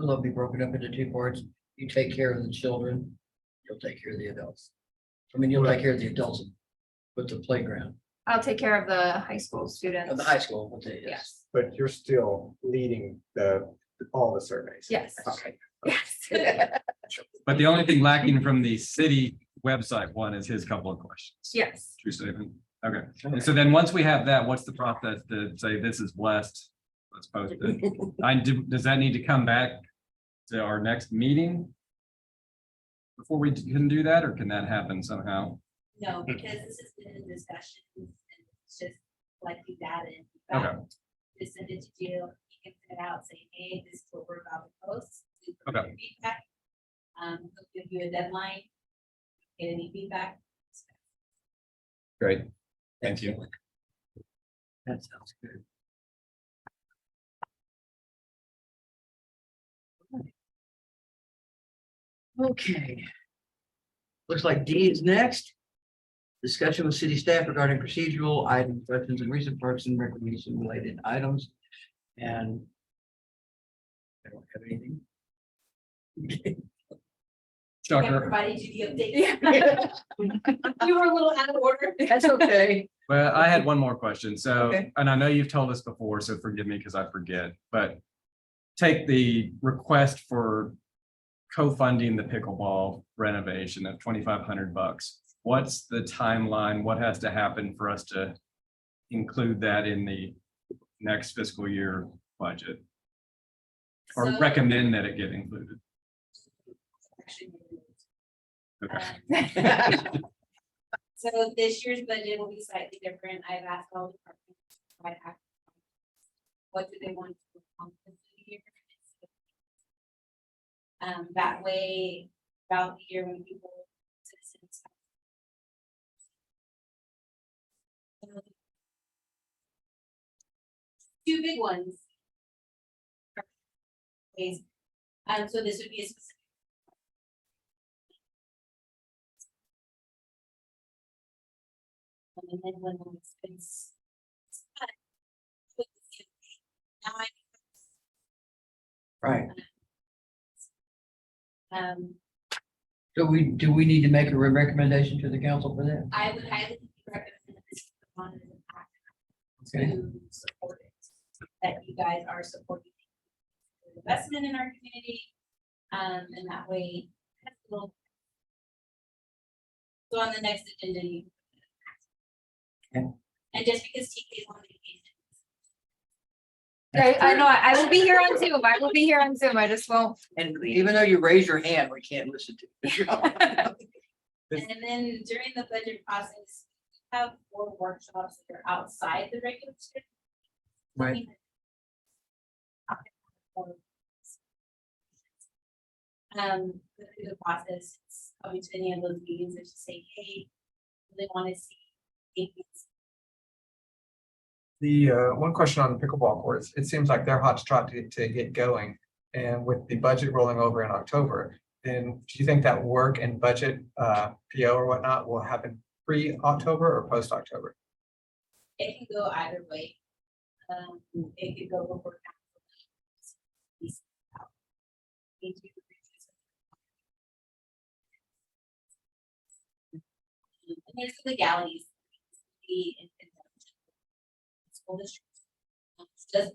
they'll be broken up into 2 parts. You take care of the children, you'll take care of the adults. I mean, you'll take care of the adults with the playground I'll take care of the high school students. of the high school. With the, Yes, But you're still leading all the surveys. yes, Okay. yes, But the only thing lacking from the city website one is his couple of questions. yes. True statement. Okay. And so then once we have that, what's the process to say this is blessed? Let's post it. Does that need to come back to our next meeting? Before we can do that, or can that happen somehow? No, because this has been in discussions and it's just like you data and Okay. feedback. Just send it to Jill, you can send it out, say, hey, this is what we're about to post. Please provide Okay. your Feedback. We'll give you a deadline. Get any feedback. Great. Thank you. That sounds good. Okay. Looks like D is next. Discussion with city staff regarding procedural items, questions, and recent parks and recreation related items. And I don't have anything. Yeah, Dr. provided you the update. You were a little out of order. That's okay. Well, I had one more question. So, Okay. and I know you've told us before, so forgive me because I forget, but take the request for co-funding the pickleball renovation of $2,500. What's the timeline? What has to happen for us to include that in the next fiscal year budget? Or So- recommend that it get included? Okay. So this year's budget will be slightly different. I've asked all departments to provide what do they want to accomplish the year. That way, throughout the year when people, citizens. Two big ones. So this would be a specific. And then when it's. Right. Um, So do we need to make a recommendation to the council for that? I would highly recommend that this is one of the Okay. to support it, that you guys are supporting the investment in our community. And that way. So on the next agenda, you. Okay. And just because TK is on vacation. I know, I will be here on Zoom. I will be here on Zoom. I just won't. And even though you raise your hand, we can't listen to you. And then during the budget process, we have 4 workshops that are outside the regular schedule. Right. Through the process, it's coming to any of those meetings and just say, hey, they want to see. The one question on the pickleball courts, it seems like they're hot to get going. And with the budget rolling over in October, then do you think that work and budget PO or whatnot will happen pre-October or post-October? It can go either way. It could go before. And there's the legalities. The school districts. Just.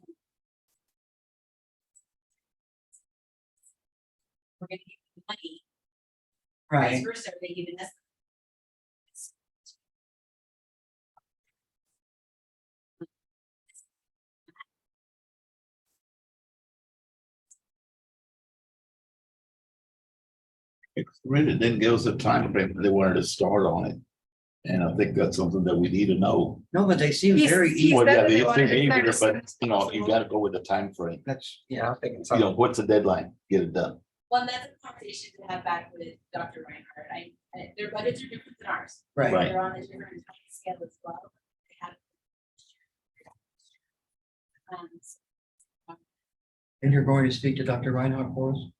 We're gonna give you money. Vice Right. versa, they giving us. It really didn't give us a time frame. They wanted to start on it. And I think that's something that we need to know. No, but they seem very He eager. Well, said yeah, that they they wanted seem to start eager, as soon but as you know, you possible. gotta go with the time frame. That's, Yeah, yeah. I think it's. You know, what's the deadline? Get it done. Well, that's a conversation to have back with Dr. Reinhardt. Their budgets are different than ours. Right. Right. They're on a different time scale as well. They have. And you're going to speak to Dr. Reinhardt for us?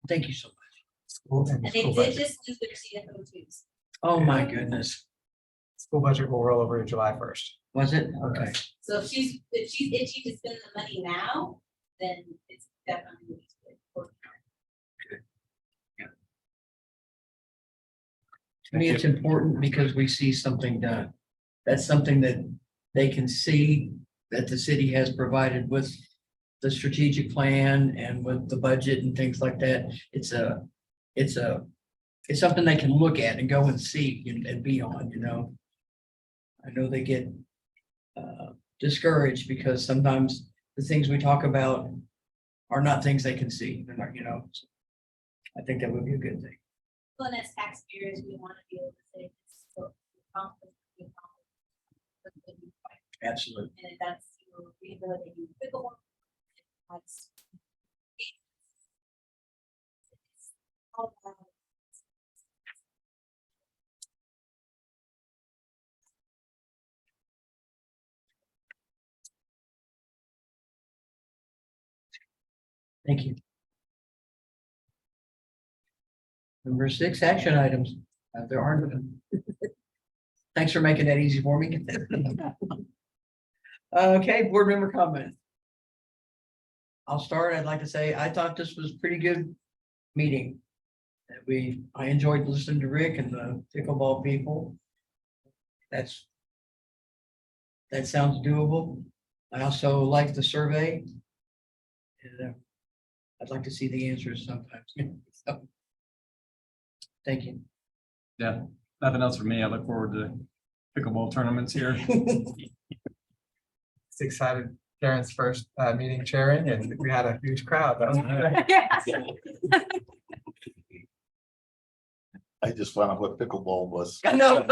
Thank you so much. School And they school did budget. just lose their CFO too. Oh, my goodness. School budget will roll over to July 1st. Was it? Okay. So if she's itchy to spend the money now, then it's definitely. To me, it's important because we see something done. That's something that they can see that the city has provided with the strategic plan and with the budget and things like that. It's something they can look at and go and see and be on, you know. I know they get discouraged because sometimes the things we talk about are not things they can see. They're not, you know. I think that would be a good thing. Well, and as taxpayers, we want to be able to say. This is what we accomplished, we accomplished. Absolutely. And if that's, you know, rehabilitating pickleball. That's. It's all about. Thank you. Number 6, action items. There aren't. Thanks for making that easy for me. Okay, board member comment. I'll start. I'd like to say, I thought this was a pretty good meeting. I enjoyed listening to Rick and the pickleball people. That sounds doable. I also like the survey. And I'd like to see the answers sometimes. So, thank you. Yeah, nothing else for me. I look forward to pickleball tournaments here. It's excited. Karen's first meeting chairing, and we had a huge crowd. That was great. I just found out what pickleball was. I know.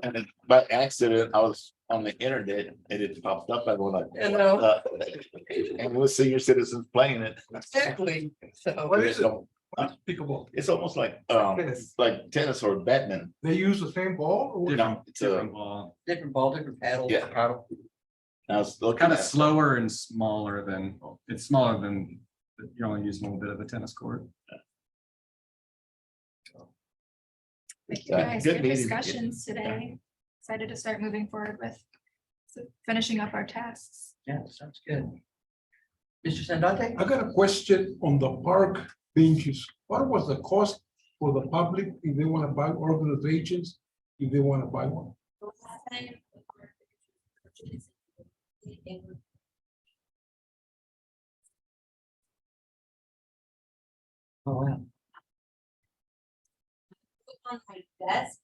And then by accident, I was on the internet and it popped up. I was like, I know. and with senior citizens playing it. Exactly. So. What is it? Pickleball. It's almost like Tennis. like tennis or badminton. They use the same ball or what? You know, it's Different ball. Different ball, different paddles. Yeah. Paddle. I was looking Kind of at- slower and smaller than, it's smaller than, you're only using a little bit of a tennis court. Thank you Yeah, guys, good good meeting. discussions today. Excited to start moving forward with finishing up our tasks. Yeah, sounds good. Mr. Sandate? I got a question on the park benches. What was the cost for the public if they want to buy organizations, if they want to buy one? Last time, they were Oh, wow. put on my desk.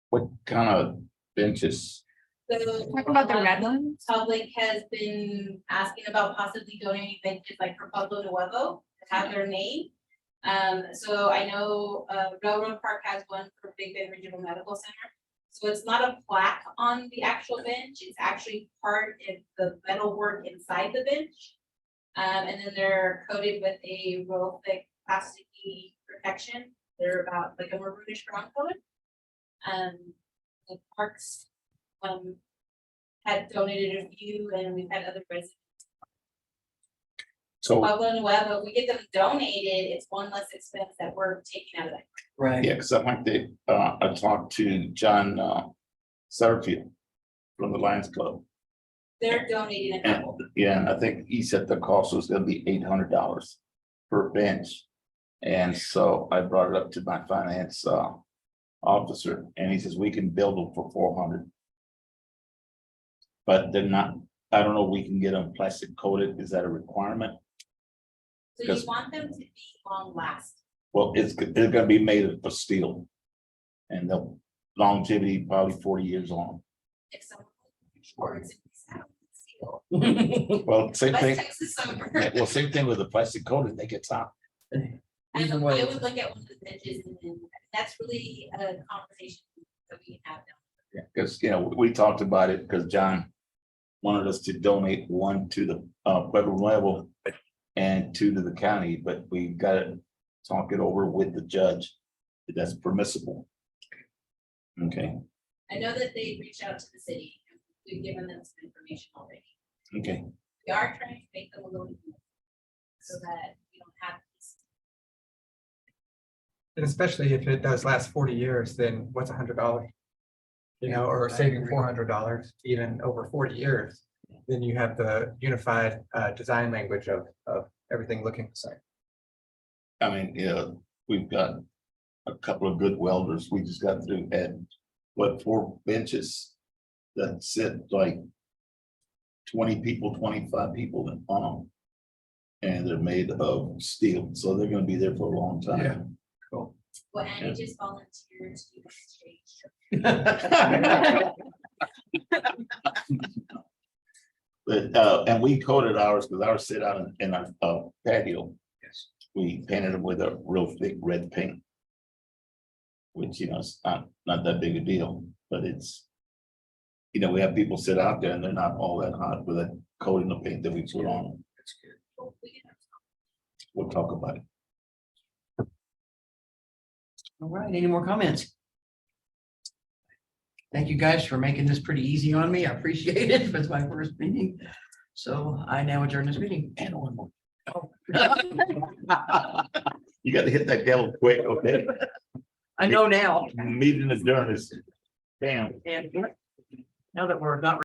What kind of benches? So, Talk about the red ones. Public has been asking about possibly donating benches like for Pueblo Nuevo, to have their name. So I know, Railroad Park has one for Big Bend Regional Medical Center. So it's not a plaque on the actual bench, it's actually part of the metal work inside the bench. And then they're coated with a real thick plasticky protection. They're about like a maroonish brown color. The parks, had donated a few and we've had other residents. So, Pueblo Nuevo, we get them donated, it's one less expense that we're taking out of that. Right. yeah, because I think I talked to John Satterfield from the Lions Club. They're donating a And couple. yeah, and I think he said the cost was gonna be $800 per bench. And so I brought it up to my finance officer and he says, we can build them for 400. But they're not, I don't know, we can get them plastic coated. Is that a requirement? So because- you want them to be long last. Well, they're gonna be made of steel. And the longevity probably 40 years long. If someone shorts, it's out of steel. Well, same West thing. Texas summer. Well, same thing with the plastic coated, they get top. I Either would way. I would look at one of the benches and then that's really a conversation that we can have now. Because, we talked about it because John wanted us to donate one to the Pueblo Nuevo and two to the county, but we got to talk it over with the judge. If that's permissible. Okay, I know that they reached out to the city, and we've given them some information already. okay. We are trying to make them a little more so that we don't have these. And especially if it does last 40 years, then what's $100? Or I saving agree. $400 even over 40 years, then you have the unified design language of everything looking the same. I mean, we've got a couple of good welders. We just got to add, 4 benches that sit like 20 people, 25 people on them. And they're made of steel, so they're gonna be there for a long time. Yeah. Cool. Well, Annie just volunteered to do exchange. But, and we coated ours, because ours sit out in our patio. Yes. We painted them with a real thick red paint. Which, it's not that big a deal, but it's. We have people sit out there and they're not all that hot with that coating of paint that we put on them. That's good. We'll talk about it. All right, any more comments? Thank you guys for making this pretty easy on me. I appreciate it. It's my first meeting. So I now adjourn this meeting. And one more. Oh, You gotta hit that devil quick, okay? I know now. Meeting adjourned. Damn. And now that we're not